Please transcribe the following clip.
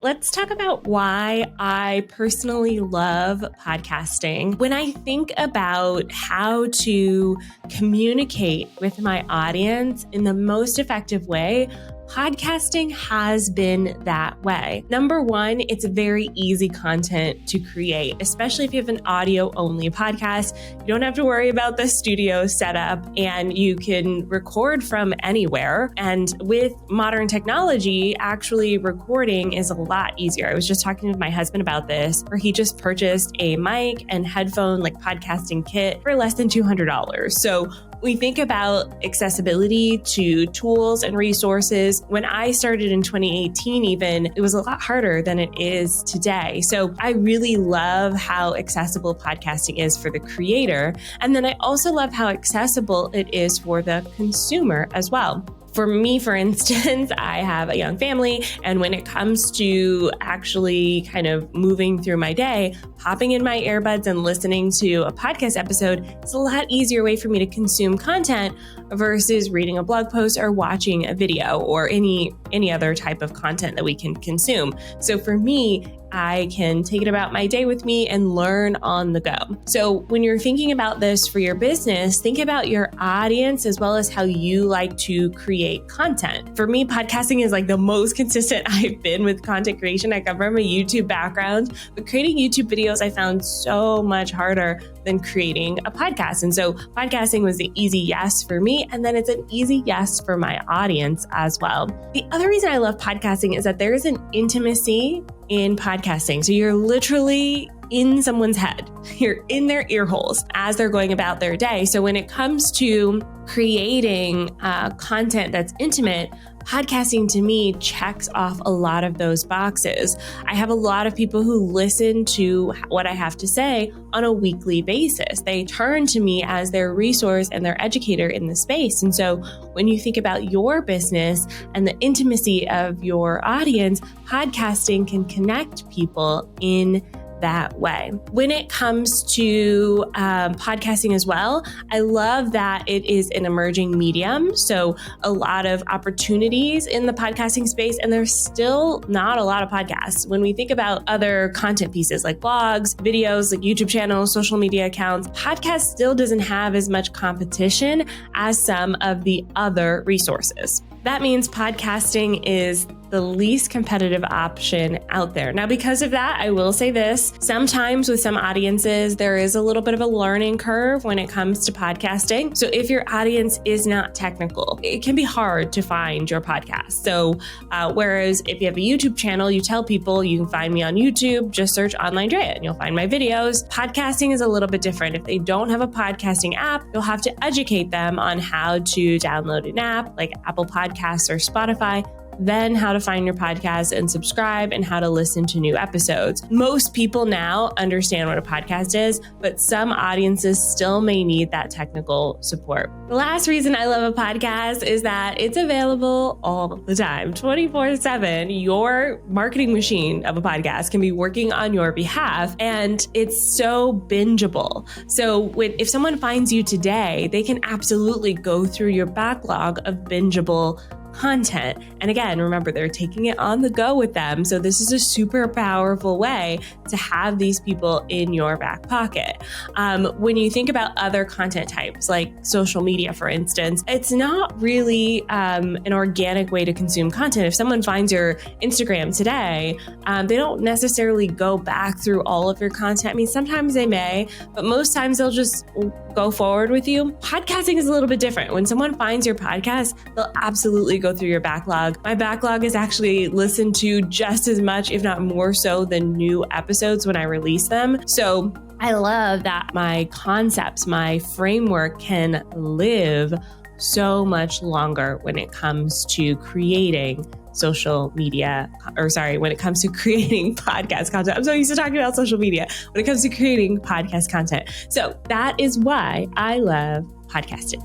Let's talk about why I personally love podcasting. When I think about how to communicate with my audience in the most effective way, podcasting has been that way. Number one, it's very easy content to create, especially if you have an audio only podcast. You don't have to worry about the studio setup and you can record from anywhere. And with modern technology, actually recording is a lot easier. I was just talking with my husband about this, where he just purchased a mic and headphone podcasting kit for less than $200. So we think about accessibility to tools and resources. When I started in 2018, even, it was a lot harder than it is today. So I really love how accessible podcasting is for the creator. And then I also love how accessible it is for the consumer as well. For me, for instance, I have a young family, and when it comes to actually kind of moving through my day, popping in my earbuds and listening to a podcast episode is a lot easier way for me to consume content versus reading a blog post or watching a video or any other type of content that we can consume. So for me, I can take it about my day with me and learn on the go. So when you're thinking about this for your business, think about your audience as well as how you like to create content. For me, podcasting is the most consistent I've been with content creation. I come from a YouTube background, but creating YouTube videos I found so much harder than creating a podcast. And so podcasting was the easy yes for me. And then it's an easy yes for my audience as well. The other reason I love podcasting is that there is an intimacy in podcasting. So you're literally in someone's head. You're in their ear holes as they're going about their day. So when it comes to creating content that's intimate, podcasting to me checks off a lot of those boxes. I have a lot of people who listen to what I have to say on a weekly basis. They turn to me as their resource and their educator in the space. And so when you think about your business and the intimacy of your audience, podcasting can connect people in that way. When it comes to podcasting as well, I love that it is an emerging medium. So a lot of opportunities in the podcasting space, and there's still not a lot of podcasts. When we think about other content pieces like blogs, videos, like YouTube channels, social media accounts, podcast still doesn't have as much competition as some of the other resources. That means podcasting is the least competitive option out there. Now, because of that, I will say this, sometimes with some audiences, there is a little bit of a learning curve when it comes to podcasting. So if your audience is not technical, it can be hard to find your podcast. So whereas if you have a YouTube channel, you tell people you can find me on YouTube, just search OnlineDrea and you'll find my videos. Podcasting is a little bit different. If they don't have a podcasting app, you'll have to educate them on how to download an app like Apple Podcasts or Spotify, then how to find your podcast and subscribe and how to listen to new episodes. Most people now understand what a podcast is, but some audiences still may need that technical support. The last reason I love a podcast is that it's available all the time, 24/7. Your marketing machine of a podcast can be working on your behalf, and it's so bingeable. So if someone finds you today, they can absolutely go through your backlog of bingeable content. And again, remember, they're taking it on the go with them. So this is a super powerful way to have these people in your back pocket. When you think about other content types like social media, for instance, it's not really an organic way to consume content. If someone finds your Instagram today, they don't necessarily go back through all of your content. I mean, sometimes they may, but most times they'll just go forward with you. Podcasting is a little bit different. When someone finds your podcast, they'll absolutely go through your backlog. My backlog is actually listened to just as much, if not more so, than new episodes when I release them. So I love that my concepts, my framework can live so much longer when it comes to creating social media, when it comes to creating podcast content. I'm so used to talking about social media when it comes to creating podcast content. So that is why I love podcasting.